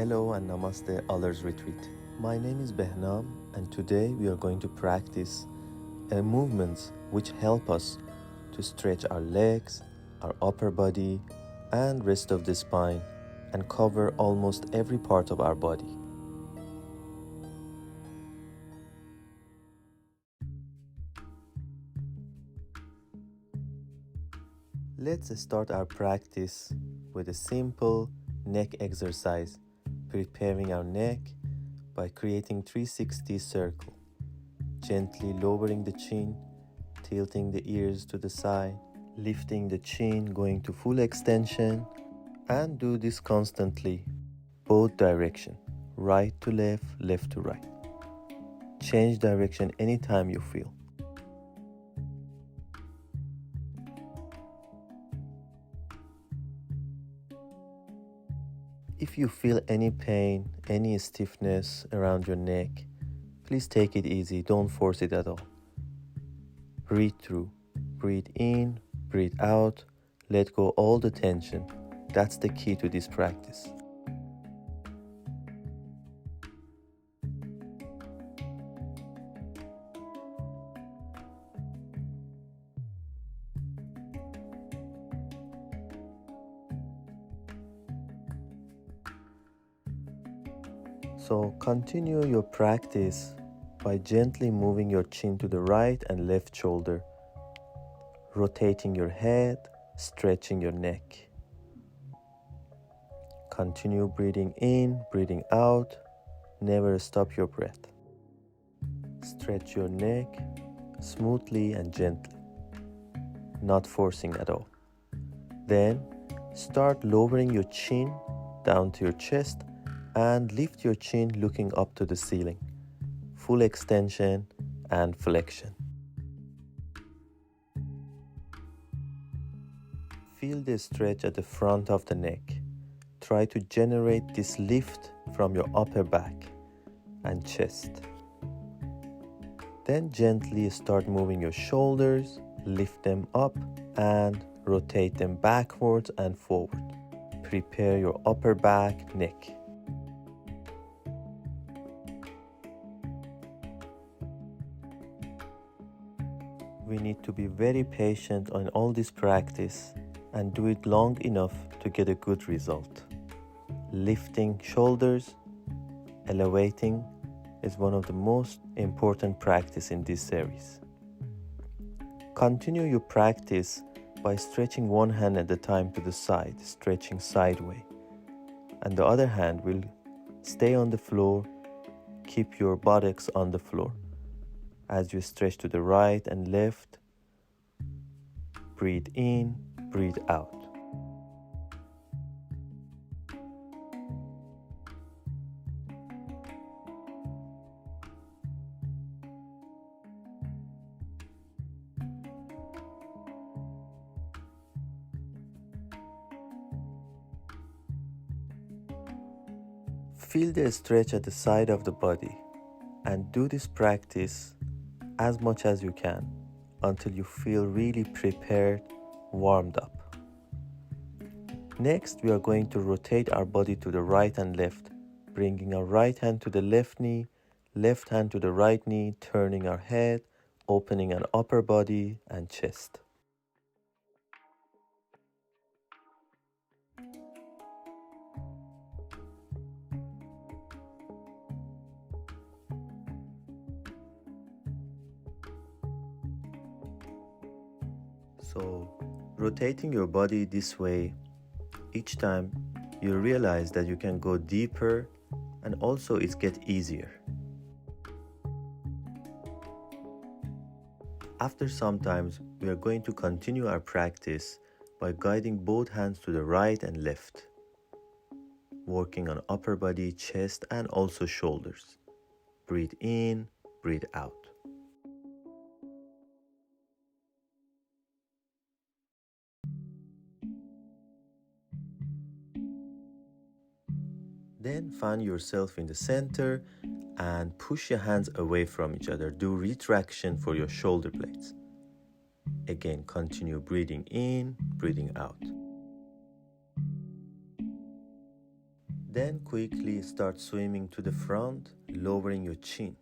Hello and Namaste Ollers Retreat. My name is Behnam and today we are going to practice movements which help us to stretch our legs, our upper body and rest of the spine and cover almost every part of our body. Let's start our practice with a simple neck exercise, preparing our neck by creating 360 circle, gently lowering the chin, tilting the ears to the side, lifting the chin, going to full extension, and do this constantly, both direction, right to left, left to right. Change direction anytime you feel. If you feel any pain, any stiffness around your neck, please take it easy, don't force it at all. Breathe through, breathe in, breathe out, let go all the tension. That's the key to this practice. So continue your practice by gently moving your chin to the right and left shoulder, rotating your head, stretching your neck. Continue breathing in, breathing out, never stop your breath. Stretch your neck smoothly and gently, not forcing at all. Then start lowering your chin down to your chest and lift your chin looking up to the ceiling. Full extension and flexion. Feel the stretch at the front of the neck. Try to generate this lift from your upper back and chest. Then gently start moving your shoulders, lift them up and rotate them backwards and forward. Prepare your upper back, neck. We need to be very patient on all this practice and do it long enough to get a good result. Lifting shoulders, elevating is one of the most important practices in this series. Continue your practice by stretching one hand at a time to the side, stretching sideways, and the other hand will stay on the floor. Keep your buttocks on the floor. As you stretch to the right and left, breathe in, breathe out. Feel the stretch at the side of the body and do this practice as much as you can until you feel really prepared, warmed up. Next, we are going to rotate our body to the right and left, bringing our right hand to the left knee, left hand to the right knee, turning our head, opening our upper body and chest. So, rotating your body this way, each time you realize that you can go deeper and also it gets easier. After some time, we are going to continue our practice by guiding both hands to the right and left, working on upper body, chest and also shoulders. Breathe in, breathe out. Then find yourself in the center and push your hands away from each other. Do retraction for your shoulder blades. Again, continue breathing in, breathing out. Then quickly start swimming to the front, lowering your chin.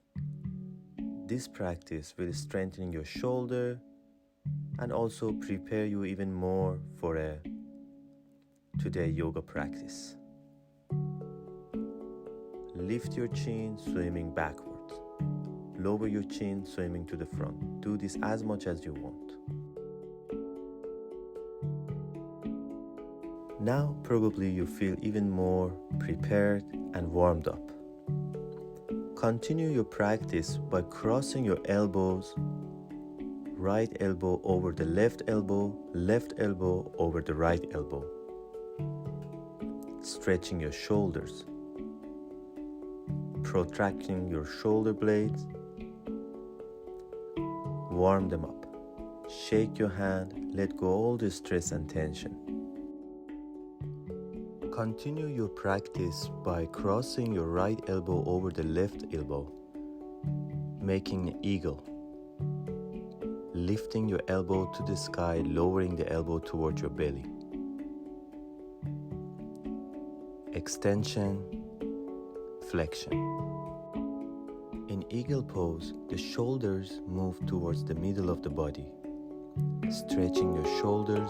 This practice will strengthen your shoulder and also prepare you even more for a today yoga practice. Lift your chin, swimming backwards. Lower your chin, swimming to the front. Do this as much as you want. Now probably you feel even more prepared and warmed up. Continue your practice by crossing your elbows, right elbow over the left elbow over the right elbow. Stretching your shoulders, protracting your shoulder blades. Warm them up. Shake your hand, let go all the stress and tension. Continue your practice by crossing your right elbow over the left elbow, making an eagle. Lifting your elbow to the sky, lowering the elbow towards your belly. Extension, flexion. In eagle pose, the shoulders move towards the middle of the body. Stretching your shoulders,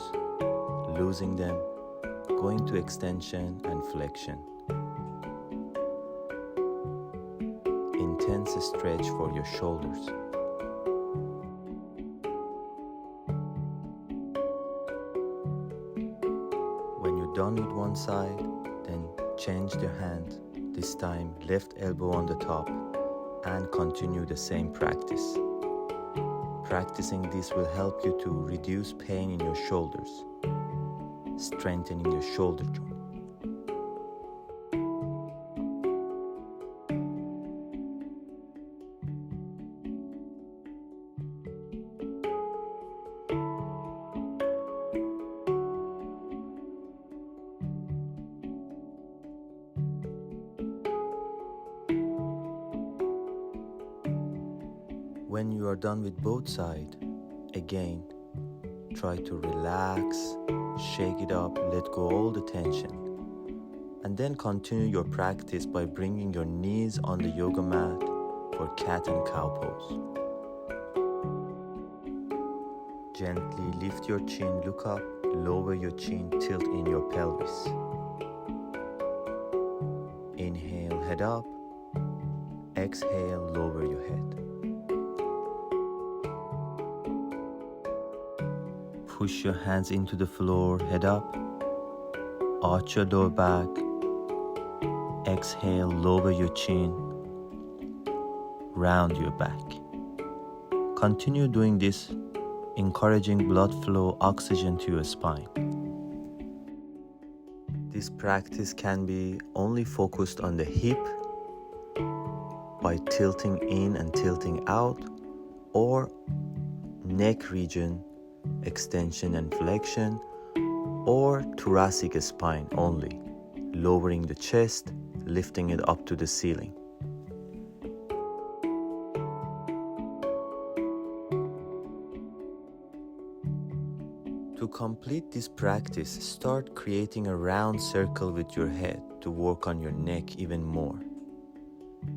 losing them, going to extension and flexion. Intense stretch for your shoulders. When you're done with one side, then change the hand, this time left elbow on the top, and continue the same practice. Practicing this will help you to reduce pain in your shoulders, strengthening your shoulder joint. When you are done with both sides, again, try to relax, shake it up, let go all the tension. And then continue your practice by bringing your knees on the yoga mat for cat and cow pose. Gently lift your chin, look up, lower your chin, tilt in your pelvis. Inhale, head up. Exhale, lower your head. Push your hands into the floor, head up. Arch your lower back. Exhale, lower your chin. Round your back. Continue doing this, encouraging blood flow, oxygen to your spine. This practice can be only focused on the hip by tilting in and tilting out, or neck region, extension and flexion, or thoracic spine only, lowering the chest, lifting it up to the ceiling. To complete this practice, start creating a round circle with your head to work on your neck even more,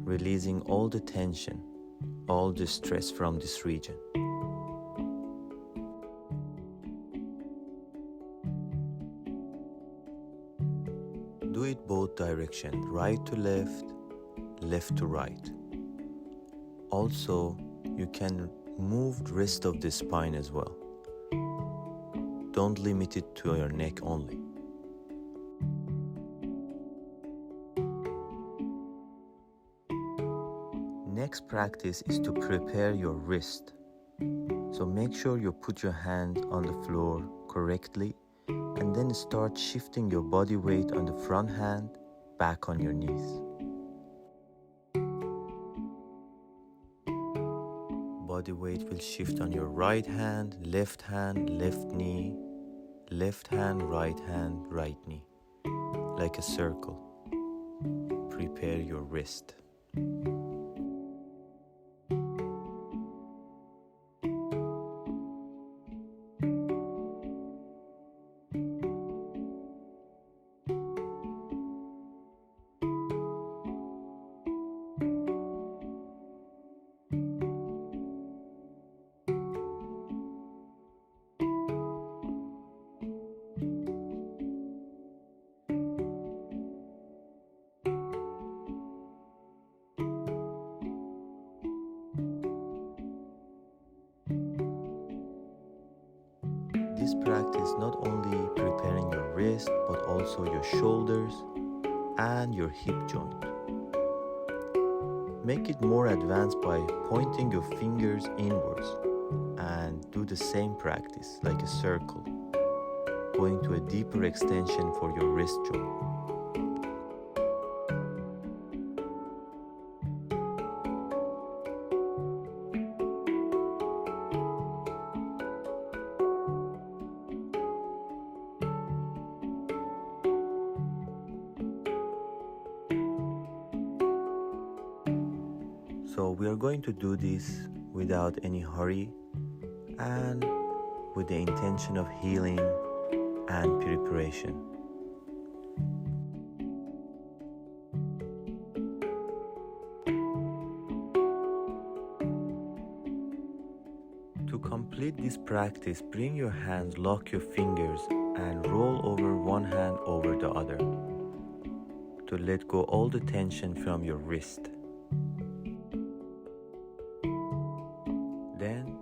releasing all the tension, all the stress from this region. Do it both directions, right to left, left to right. Also, you can move the rest of the spine as well. Don't limit it to your neck only. Next practice is to prepare your wrist. So make sure you put your hand on the floor correctly and then start shifting your body weight on the front hand back on your knees. Body weight will shift on your right hand, left knee, left hand, right knee, like a circle. Prepare your wrist. this practice not only preparing your wrist but also your shoulders and your hip joint. Make it more advanced by pointing your fingers inwards and do the same practice like a circle, going to a deeper extension for your wrist joint. So we are going to do this without any hurry and with the intention of healing and preparation. To complete this practice, bring your hands, lock your fingers and roll over one hand over the other to let go all the tension from your wrist. Then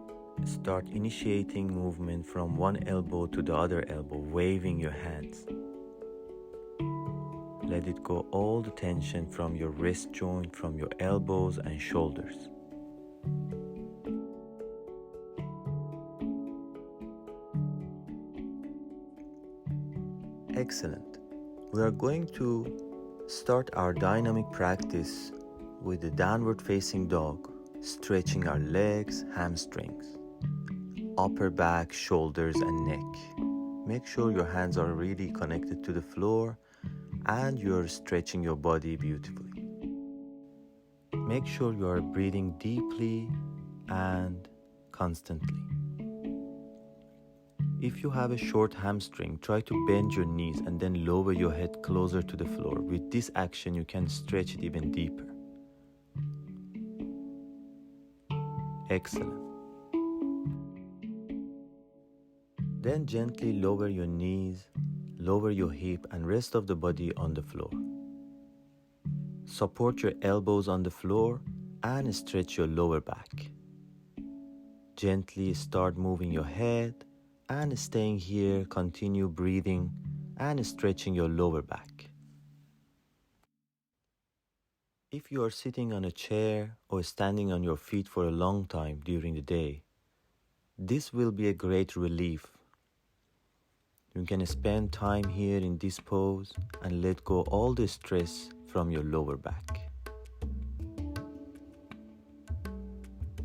start initiating movement from one elbow to the other elbow, waving your hands. Let it go all the tension from your wrist joint, from your elbows and shoulders. Excellent. We are going to start our dynamic practice with the downward facing dog, stretching our legs, hamstrings, upper back, shoulders and neck. Make sure your hands are really connected to the floor and you're stretching your body beautifully. Make sure you are breathing deeply and constantly. If you have a short hamstring, try to bend your knees and then lower your head closer to the floor. With this action, you can stretch it even deeper. Excellent. Then gently lower your knees, lower your hip and rest of the body on the floor. Support your elbows on the floor and stretch your lower back. Gently start moving your head and staying here, continue breathing and stretching your lower back. If you are sitting on a chair or standing on your feet for a long time during the day, this will be a great relief. You can spend time here in this pose and let go all the stress from your lower back.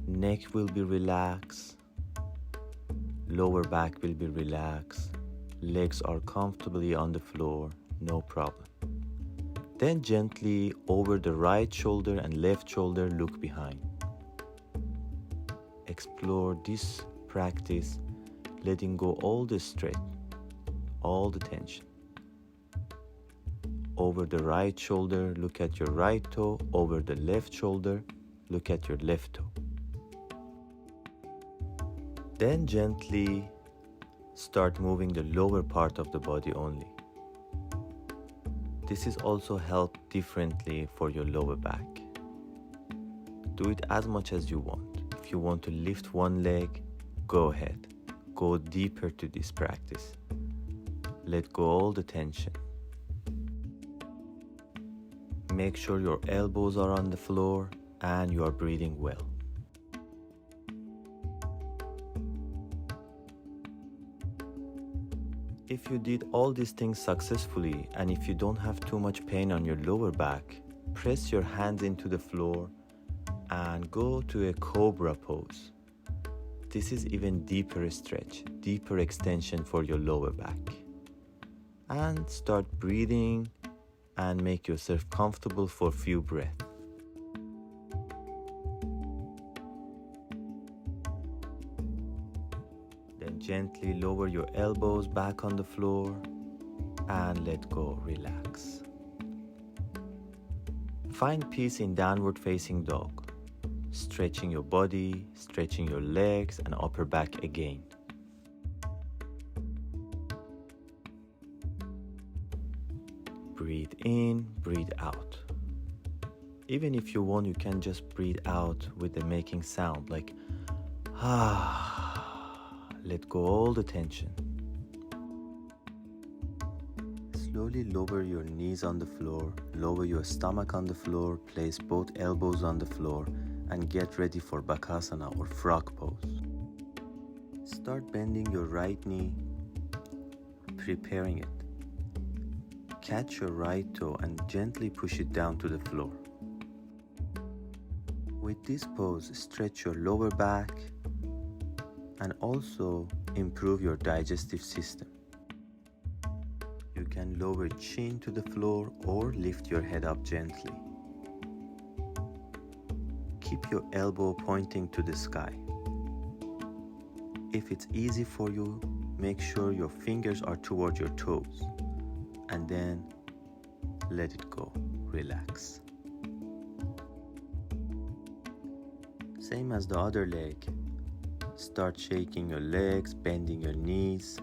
Neck will be relaxed. Lower back will be relaxed. Legs are comfortably on the floor, no problem. Then gently over the right shoulder and left shoulder, look behind. Explore this practice, letting go all the stress, all the tension. Over the right shoulder, look at your right toe. Over the left shoulder, look at your left toe. Then gently start moving the lower part of the body only. This is also helped differently for your lower back. Do it as much as you want. If you want to lift one leg, go ahead. Go deeper to this practice. Let go all the tension. Make sure your elbows are on the floor and you are breathing well. If you did all these things successfully and if you don't have too much pain on your lower back, press your hands into the floor and go to a cobra pose. This is even deeper stretch, deeper extension for your lower back. And start breathing and make yourself comfortable for a few breaths. Then gently lower your elbows back on the floor and let go, relax. Find peace in downward facing dog, stretching your body, stretching your legs and upper back again. Breathe in, breathe out. Even if you want, you can just breathe out with the making sound like ah. Let go all the tension. Slowly lower your knees on the floor, lower your stomach on the floor, place both elbows on the floor, and get ready for Bakasana or frog pose. Start bending your right knee, preparing it. Catch your right toe and gently push it down to the floor. With this pose, stretch your lower back and also improve your digestive system. You can lower chin to the floor or lift your head up gently. Keep your elbow pointing to the sky. If it's easy for you, make sure your fingers are toward your toes and then let it go. Relax. Same as the other leg. Start shaking your legs, bending your knees,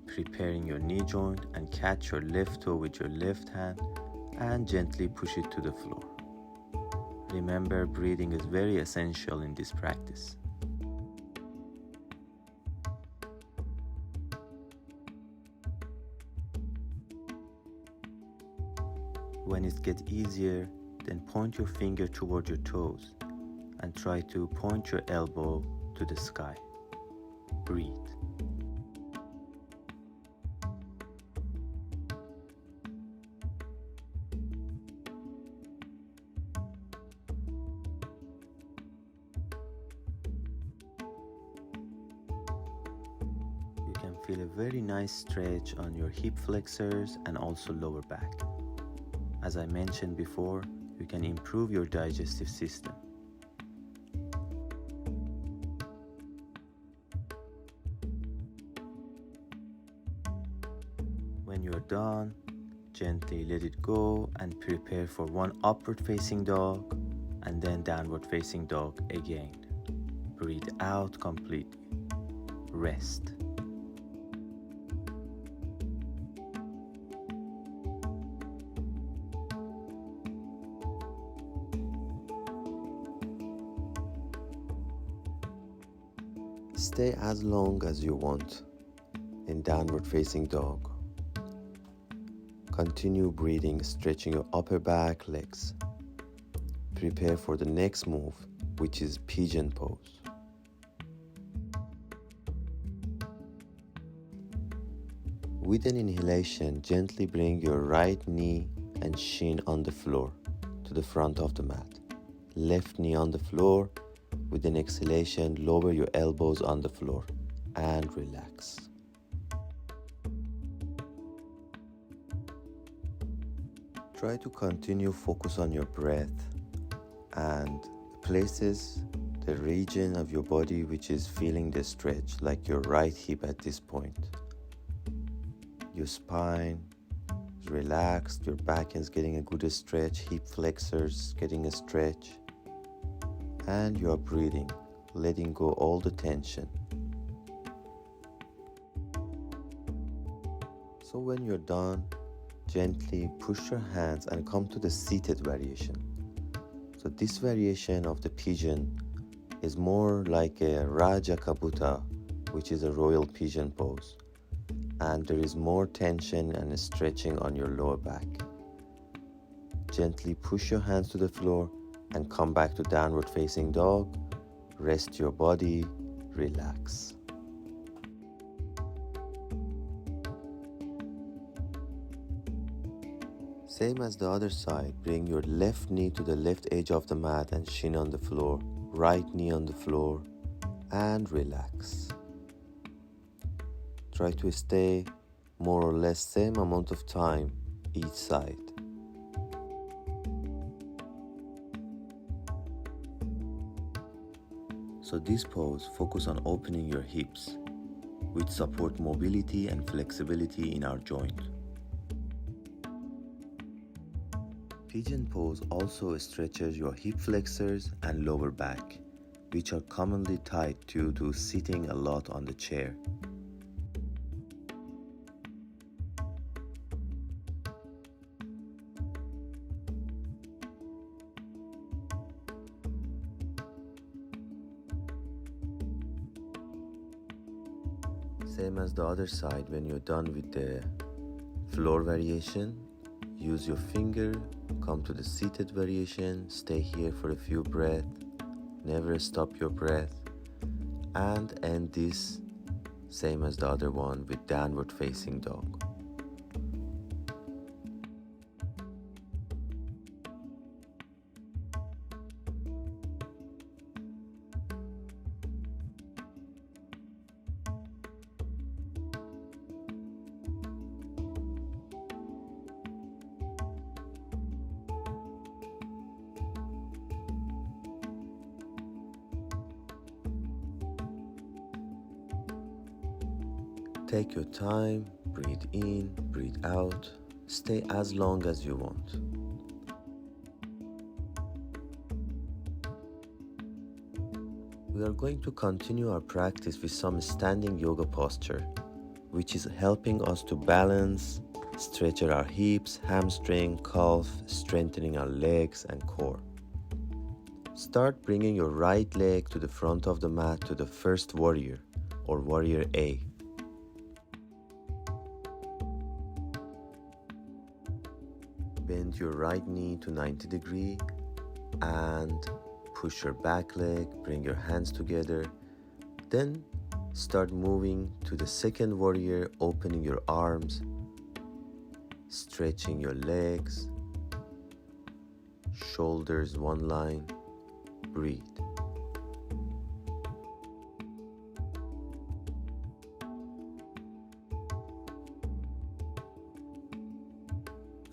preparing your knee joint, and catch your left toe with your left hand and gently push it to the floor. Remember, breathing is very essential in this practice. When it gets easier, then point your finger toward your toes and try to point your elbow to the sky. Breathe. You can feel a very nice stretch on your hip flexors and also lower back. As I mentioned before, you can improve your digestive system. When you're done, gently let it go and prepare for one upward facing dog and then downward facing dog again. Breathe out completely. Rest. Stay as long as you want in downward facing dog. Continue breathing, stretching your upper back, legs. Prepare for the next move, which is pigeon pose. With an inhalation, gently bring your right knee and shin on the floor to the front of the mat. Left knee on the floor. With an exhalation, lower your elbows on the floor and relax. Try to continue focus on your breath and places, the region of your body which is feeling the stretch, like your right hip at this point. Your spine is relaxed, your back is getting a good stretch, hip flexors getting a stretch. And you are breathing, letting go all the tension. So when you're done, gently push your hands and come to the seated variation. So this variation of the pigeon is more like a Raja Kabuta, which is a royal pigeon pose. And there is more tension and stretching on your lower back. Gently push your hands to the floor and come back to downward facing dog. Rest your body, relax. Same as the other side, bring your left knee to the left edge of the mat and shin on the floor, right knee on the floor, and relax. Try to stay more or less same amount of time each side. So this pose focus on opening your hips, which support mobility and flexibility in our joint. Pigeon pose also stretches your hip flexors and lower back, which are commonly tied due to sitting a lot on the chair. Same as the other side, when you're done with the Floor variation, use your finger, come to the seated variation, stay here for a few breaths, never stop your breath, and end this same as the other one with downward facing dog. Take your time, breathe in, breathe out, stay as long as you want. We are going to continue our practice with some standing yoga posture, which is helping us to balance, stretch our hips, hamstring, calf, strengthening our legs and core. Start bringing your right leg to the front of the mat to the first warrior or warrior A. Bend your right knee to 90 degrees and push your back leg, bring your hands together. Then start moving to the second warrior, opening your arms, stretching your legs, shoulders one line, breathe.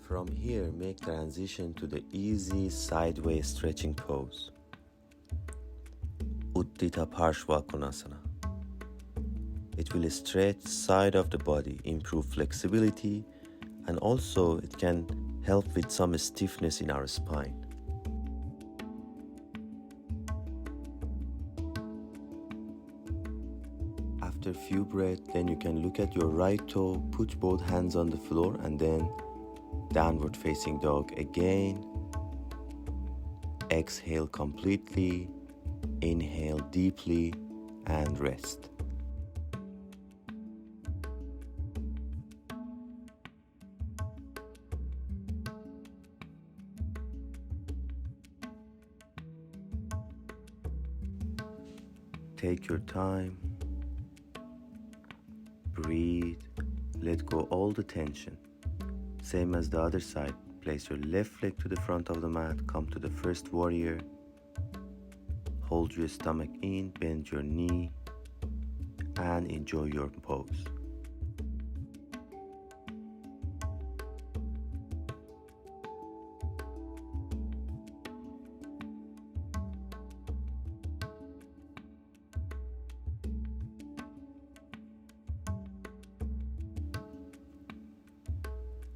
From here, make transition to the easy sideways stretching pose. Utthita Parshva Konasana. It will stretch side of the body, improve flexibility, and also it can help with some stiffness in our spine. After a few breaths, then you can look at your right toe, put both hands on the floor, and then downward facing dog again. Exhale completely, inhale deeply, and rest. Take your time, breathe, let go all the tension. Same as the other side, place your left leg to the front of the mat, come to the first warrior, hold your stomach in, bend your knee, and enjoy your pose.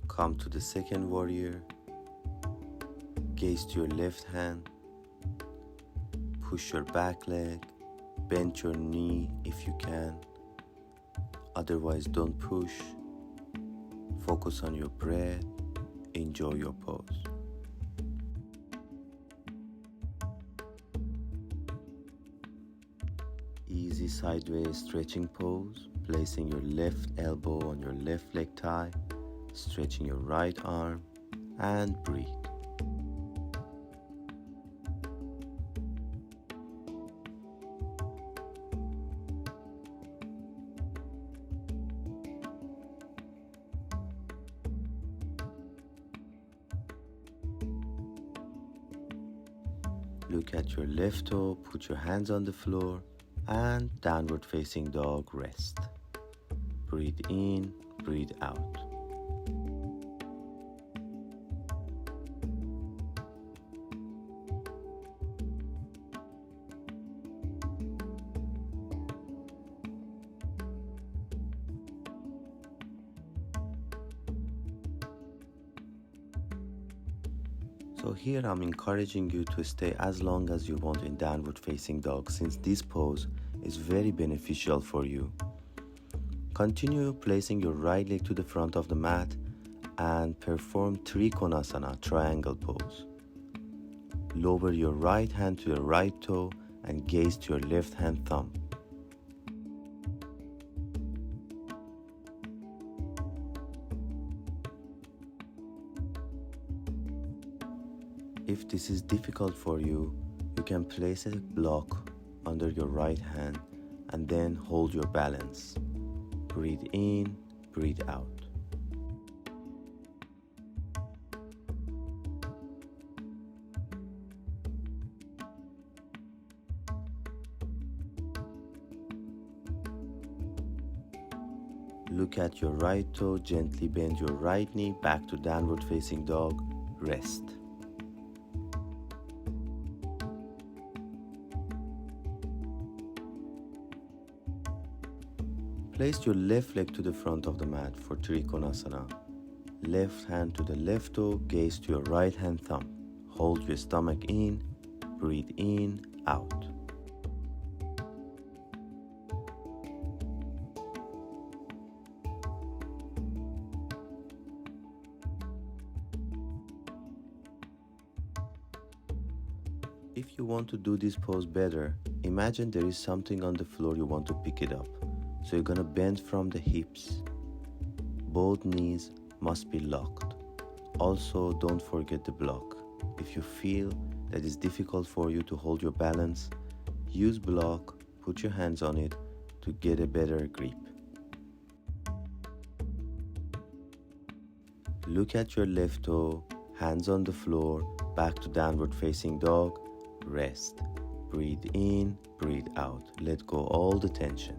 Come to the second warrior, gaze to your left hand, push your back leg, bend your knee if you can, otherwise don't push, focus on your breath, enjoy your pose. Easy sideways stretching pose, placing your left elbow on your left leg thigh, stretching your right arm, and breathe. Look at your left toe, put your hands on the floor, and downward facing dog, rest. Breathe in, breathe out. So here I'm encouraging you to stay as long as you want in downward facing dog, since this pose is very beneficial for you. Continue placing your right leg to the front of the mat and perform Trikonasana, triangle pose. Lower your right hand to your right toe and gaze to your left hand thumb. If this is difficult for you, you can place a block under your right hand and then hold your balance. Breathe in, breathe out. Look at your right toe, gently bend your right knee back to downward facing dog. Rest. Place your left leg to the front of the mat for Trikonasana. Left hand to the left toe, gaze to your right hand thumb. Hold your stomach in, breathe in, out. If you want to do this pose better, imagine there is something on the floor you want to pick it up. So you're gonna bend from the hips. Both knees must be locked. Also, don't forget the block. If you feel that it's difficult for you to hold your balance, use block, put your hands on it to get a better grip. Look at your left toe, hands on the floor, back to downward facing dog. Rest. Breathe in, breathe out. Let go all the tension.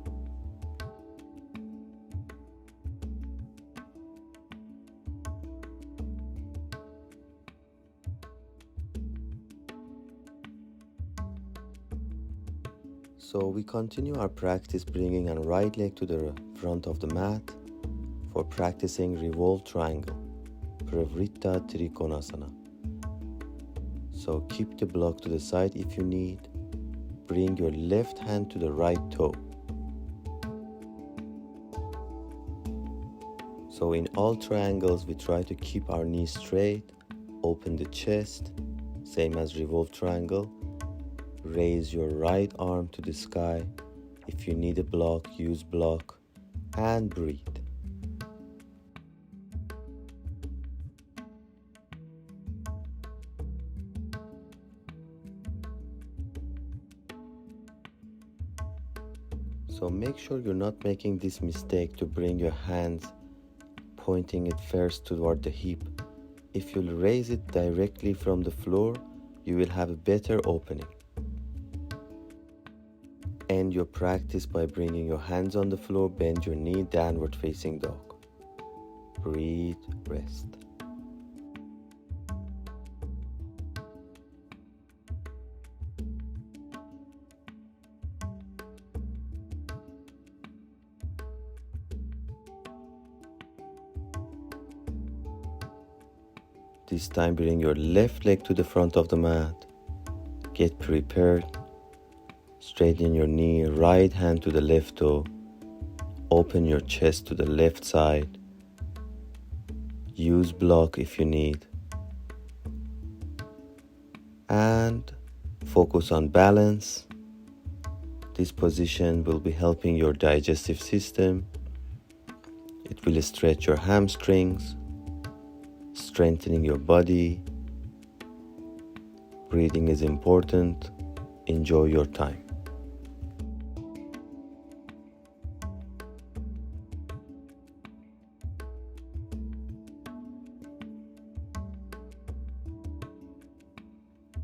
So we continue our practice bringing our right leg to the front of the mat for practicing revolved triangle, Pravritta Trikonasana. So keep the block to the side if you need. Bring your left hand to the right toe. So in all triangles, we try to keep our knees straight, open the chest, same as revolved triangle. Raise your right arm to the sky. If you need a block, use block, and breathe. So make sure you're not making this mistake to bring your hands pointing it first toward the hip. If you'll raise it directly from the floor, you will have a better opening. End your practice by bringing your hands on the floor, bend your knee, downward facing dog. Breathe, rest. This time bring your left leg to the front of the mat. Get prepared. Straighten your knee, right hand to the left toe. Open your chest to the left side. Use block if you need. And focus on balance. This position will be helping your digestive system. It will stretch your hamstrings, strengthening your body. Breathing is important. Enjoy your time.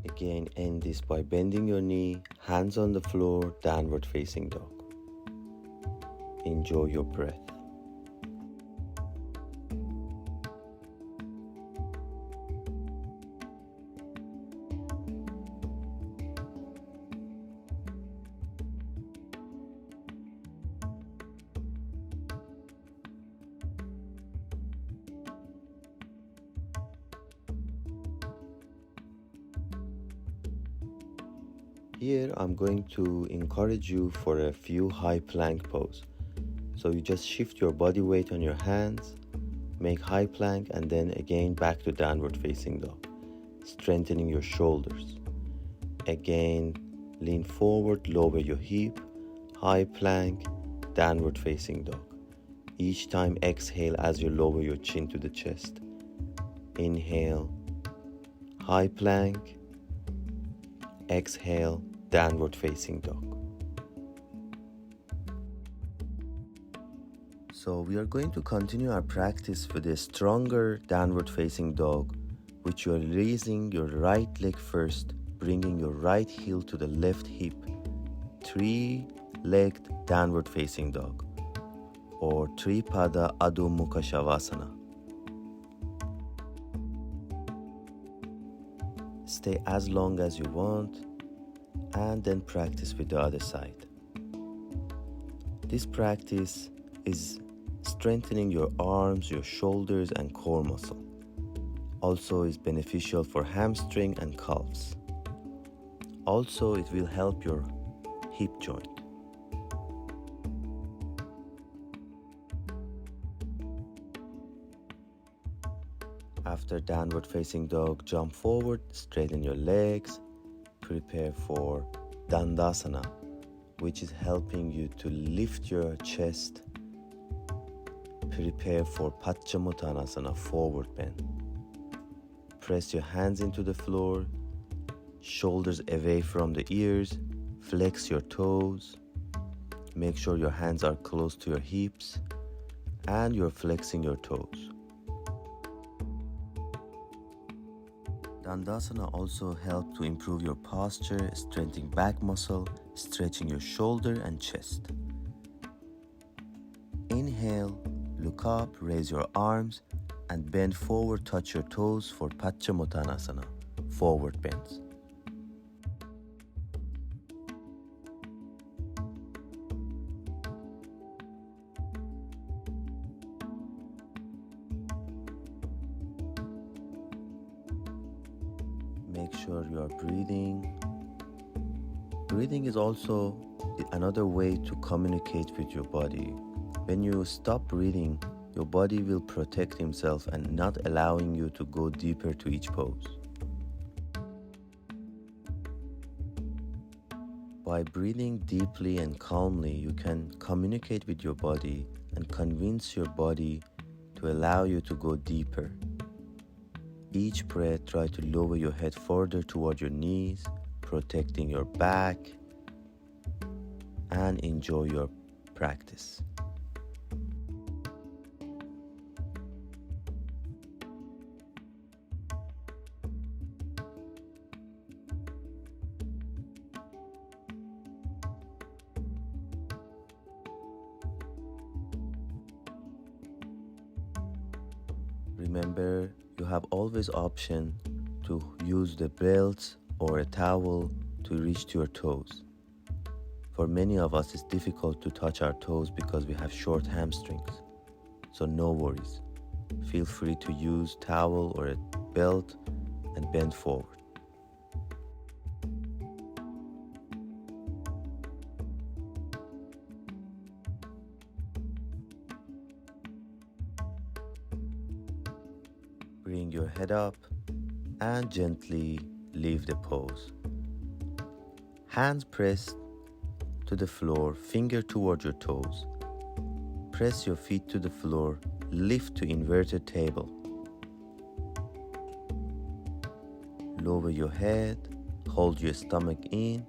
Again, end this by bending your knee, hands on the floor, downward facing dog. Enjoy your breath. Here I'm going to encourage you for a few high plank pose. So you just shift your body weight on your hands, make high plank, and then again back to downward facing dog, strengthening your shoulders. Again, lean forward, lower your hip, high plank, downward facing dog. Each time exhale as you lower your chin to the chest. Inhale, high plank, exhale, downward facing dog. So we are going to continue our practice with a stronger downward facing dog, which you are raising your right leg first, bringing your right heel to the left hip, three-legged downward facing dog, or Tripada Adho Mukha Shavasana. Stay as long as you want, and then practice with the other side. This practice is strengthening your arms, your shoulders, and core muscle. Also is beneficial for hamstring and calves. Also, it will help your hip joint. After downward facing dog, jump forward, straighten your legs, prepare for Dandasana, which is helping you to lift your chest. Prepare for Paschimottanasana, forward bend. Press your hands into the floor, shoulders away from the ears, flex your toes. Make sure your hands are close to your hips and you're flexing your toes. Dandasana also helps to improve your posture, strengthening back muscle, stretching your shoulder and chest. Inhale, look up, raise your arms, and bend forward, touch your toes for Paschimottanasana, forward bends. Make sure you are breathing. Breathing is also another way to communicate with your body. When you stop breathing, your body will protect himself and not allowing you to go deeper to each pose. By breathing deeply and calmly, you can communicate with your body and convince your body to allow you to go deeper. Each breath, try to lower your head further toward your knees, protecting your back, and enjoy your practice. Remember, you have always option to use the belt or a towel to reach to your toes. For many of us, it's difficult to touch our toes because we have short hamstrings. So no worries. Feel free to use towel or a belt and bend forward. Bring your head up and gently leave the pose. Hands pressed to the floor, finger toward your toes. Press your feet to the floor, lift to inverted table. Lower your head, hold your stomach in,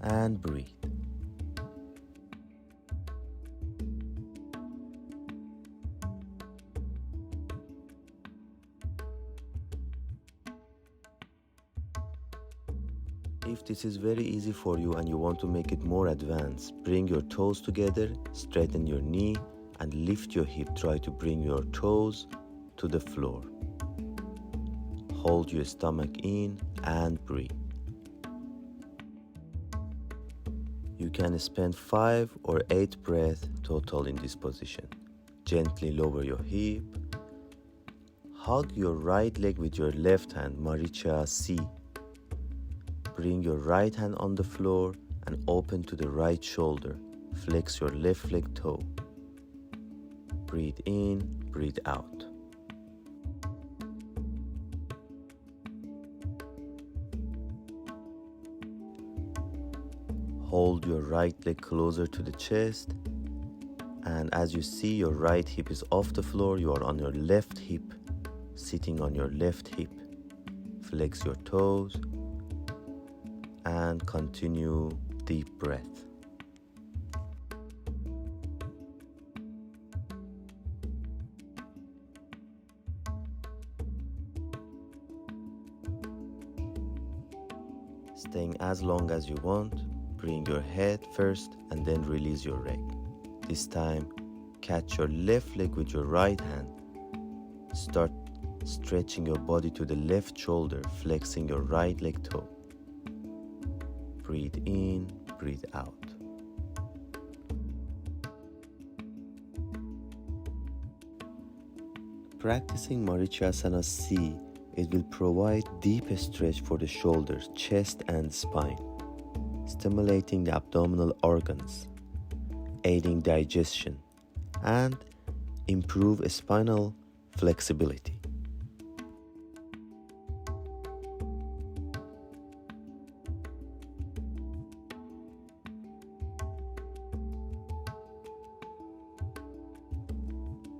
and breathe. If this is very easy for you and you want to make it more advanced, bring your toes together, straighten your knee, and lift your hip. Try to bring your toes to the floor. Hold your stomach in and breathe. You can spend 5 or 8 breaths total in this position. Gently lower your hip. Hug your right leg with your left hand, Maricha C. Bring your right hand on the floor and open to the right shoulder. Flex your left leg toe. Breathe in, breathe out. Hold your right leg closer to the chest, and as you see your right hip is off the floor, you are on your left hip, sitting on your left hip. Flex your toes and continue deep breath. Staying as long as you want, bring your head first and then release your leg. This time, catch your left leg with your right hand. Start stretching your body to the left shoulder, flexing your right leg toe. Breathe in, breathe out. Practicing Marichasana C, it will provide deep stretch for the shoulders, chest and spine, stimulating the abdominal organs, aiding digestion, and improve spinal flexibility.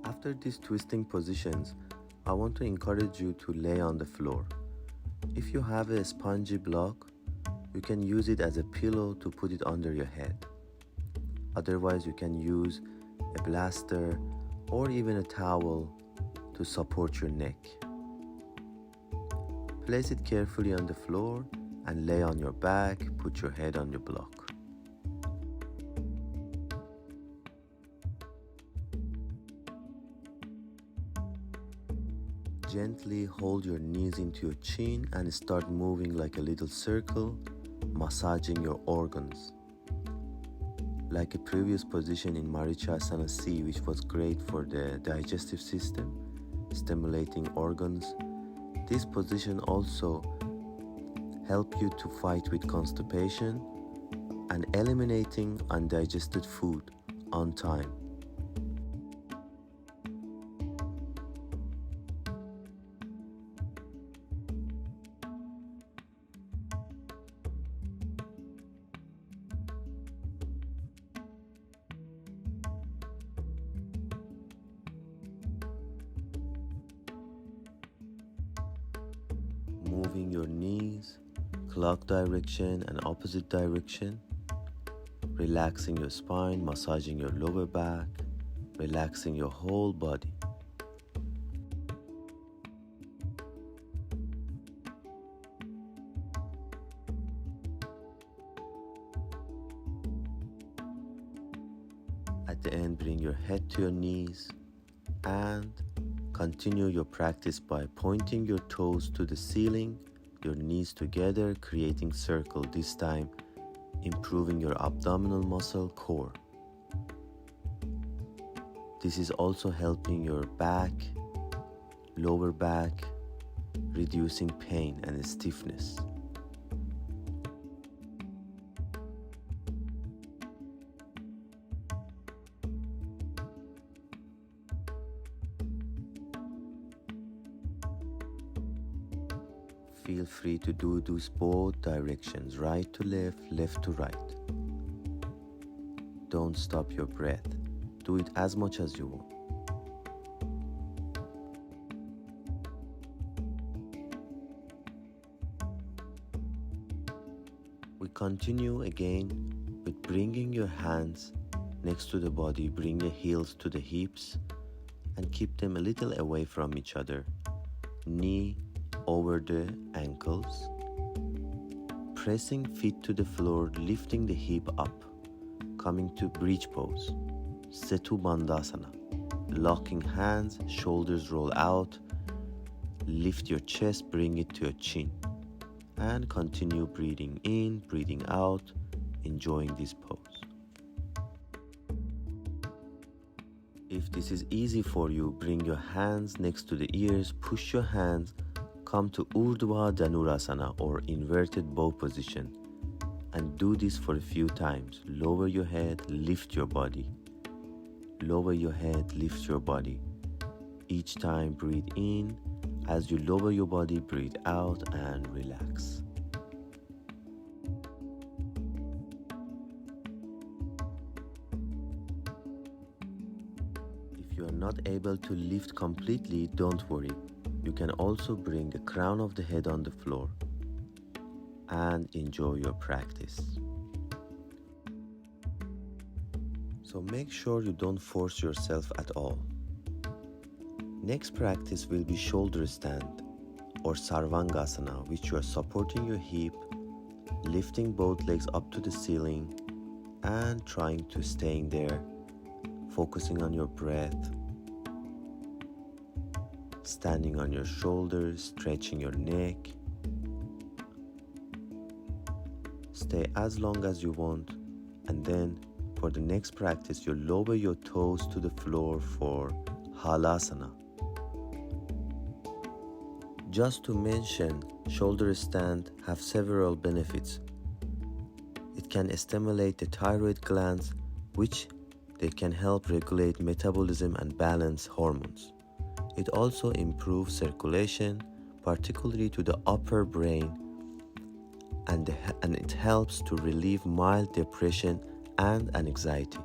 After these twisting positions, I want to encourage you to lay on the floor. If you have a spongy block, you can use it as a pillow to put it under your head. Otherwise, you can use a blaster or even a towel to support your neck. Place it carefully on the floor and lay on your back, put your head on your block. Gently hold your knees into your chin and start moving like a little circle, massaging your organs. Like a previous position in Marichasana C, which was great for the digestive system, stimulating organs, this position also helps you to fight with constipation and eliminating undigested food on time. Moving your knees, clock direction and opposite direction, relaxing your spine, massaging your lower back, relaxing your whole body. At the end, bring your head to your knees and continue your practice by pointing your toes to the ceiling, your knees together, creating circle, this time improving your abdominal muscle core. This is also helping your back, lower back, reducing pain and stiffness. Feel free to do those both directions, right to left, left to right. Don't stop your breath. Do it as much as you want. We continue again with bringing your hands next to the body, bring your heels to the hips and keep them a little away from each other. Knee over the ankles, pressing feet to the floor, lifting the hip up, coming to bridge pose, Setu Bandhasana, locking hands, shoulders roll out, lift your chest, bring it to your chin, and continue breathing in, breathing out, enjoying this pose. If this is easy for you, bring your hands next to the ears, push your hands, come to Urdhva Dhanurasana or inverted bow position and do this for a few times. Lower your head, lift your body. Lower your head, lift your body. Each time breathe in. As you lower your body, breathe out and relax. If you are not able to lift completely, don't worry. You can also bring the crown of the head on the floor and enjoy your practice. So make sure you don't force yourself at all. Next practice will be shoulder stand or Sarvangasana, which you are supporting your hip, lifting both legs up to the ceiling and trying to stay in there, focusing on your breath, standing on your shoulders, stretching your neck. Stay as long as you want, and then for the next practice, you lower your toes to the floor for Halasana. Just to mention, shoulder stand have several benefits. It can stimulate the thyroid glands, which they can help regulate metabolism and balance hormones. It also improves circulation, particularly to the upper brain, and it helps to relieve mild depression and anxiety.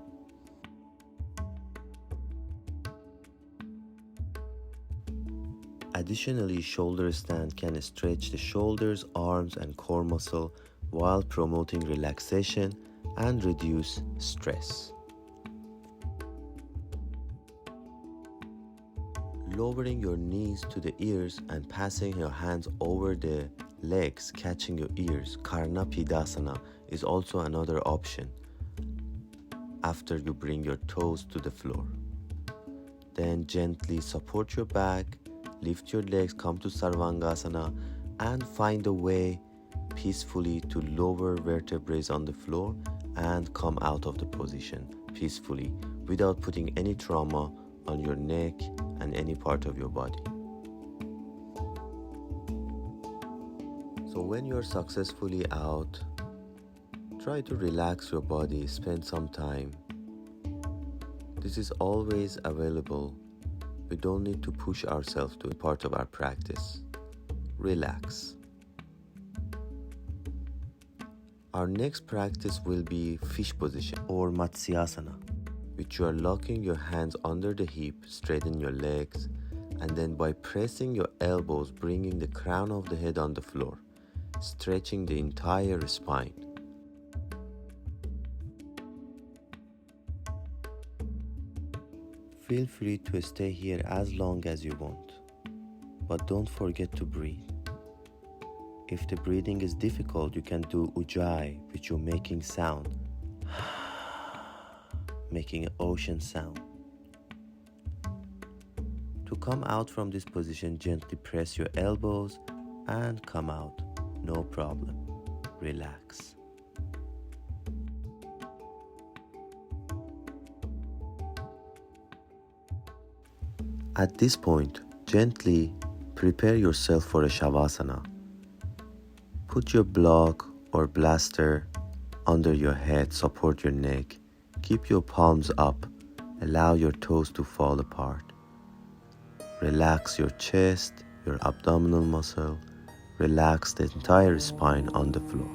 Additionally, shoulder stand can stretch the shoulders, arms, and core muscle while promoting relaxation and reduce stress. Lowering your knees to the ears and passing your hands over the legs, catching your ears, Karnapidasana, is also another option after you bring your toes to the floor. Then gently support your back, lift your legs, come to Sarvangasana, and find a way peacefully to lower vertebrae on the floor and come out of the position peacefully without putting any trauma on your neck and any part of your body. So when you're successfully out, try to relax your body, spend some time. This is always available. We don't need to push ourselves to be part of our practice. Relax. Our next practice will be fish position or Matsyasana, which you are locking your hands under the hip, straighten your legs, and then by pressing your elbows, bringing the crown of the head on the floor, stretching the entire spine. Feel free to stay here as long as you want, but don't forget to breathe. If the breathing is difficult, you can do Ujjayi, which you're making sound, making an ocean sound. To come out from this position, gently press your elbows and come out. No problem. Relax. At this point, gently prepare yourself for a Shavasana. Put your block or blaster under your head, support your neck. Keep your palms up. Allow your toes to fall apart. Relax your chest, your abdominal muscle. Relax the entire spine on the floor.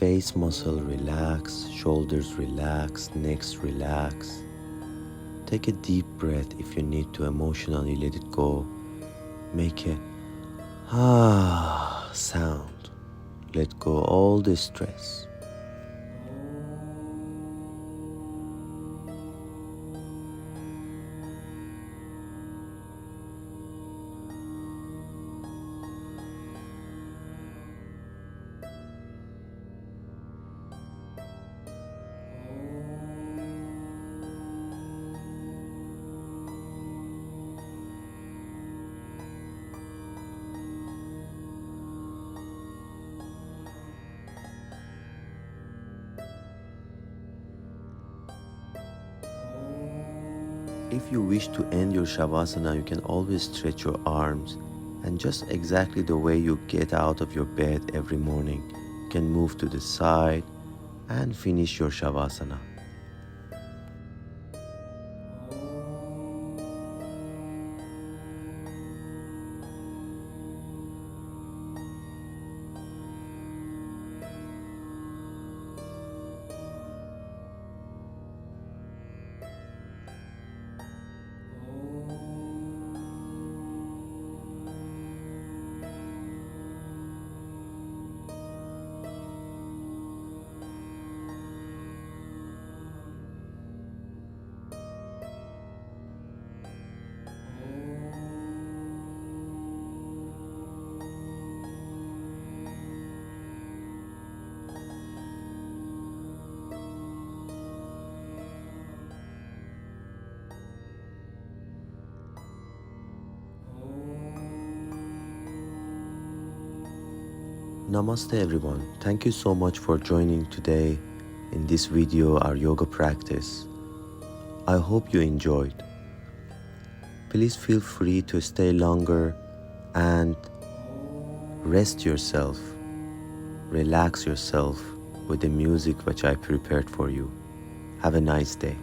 Face muscle relax, shoulders relax, necks relax. Take a deep breath if you need to emotionally let it go. Make a sound. Let go all the stress. If you wish to end your Shavasana, you can always stretch your arms, and just exactly the way you get out of your bed every morning, you can move to the side and finish your Shavasana. Namaste everyone. Thank you so much for joining today in this video, our yoga practice. I hope you enjoyed. Please feel free to stay longer and rest yourself, relax yourself with the music which I prepared for you. Have a nice day.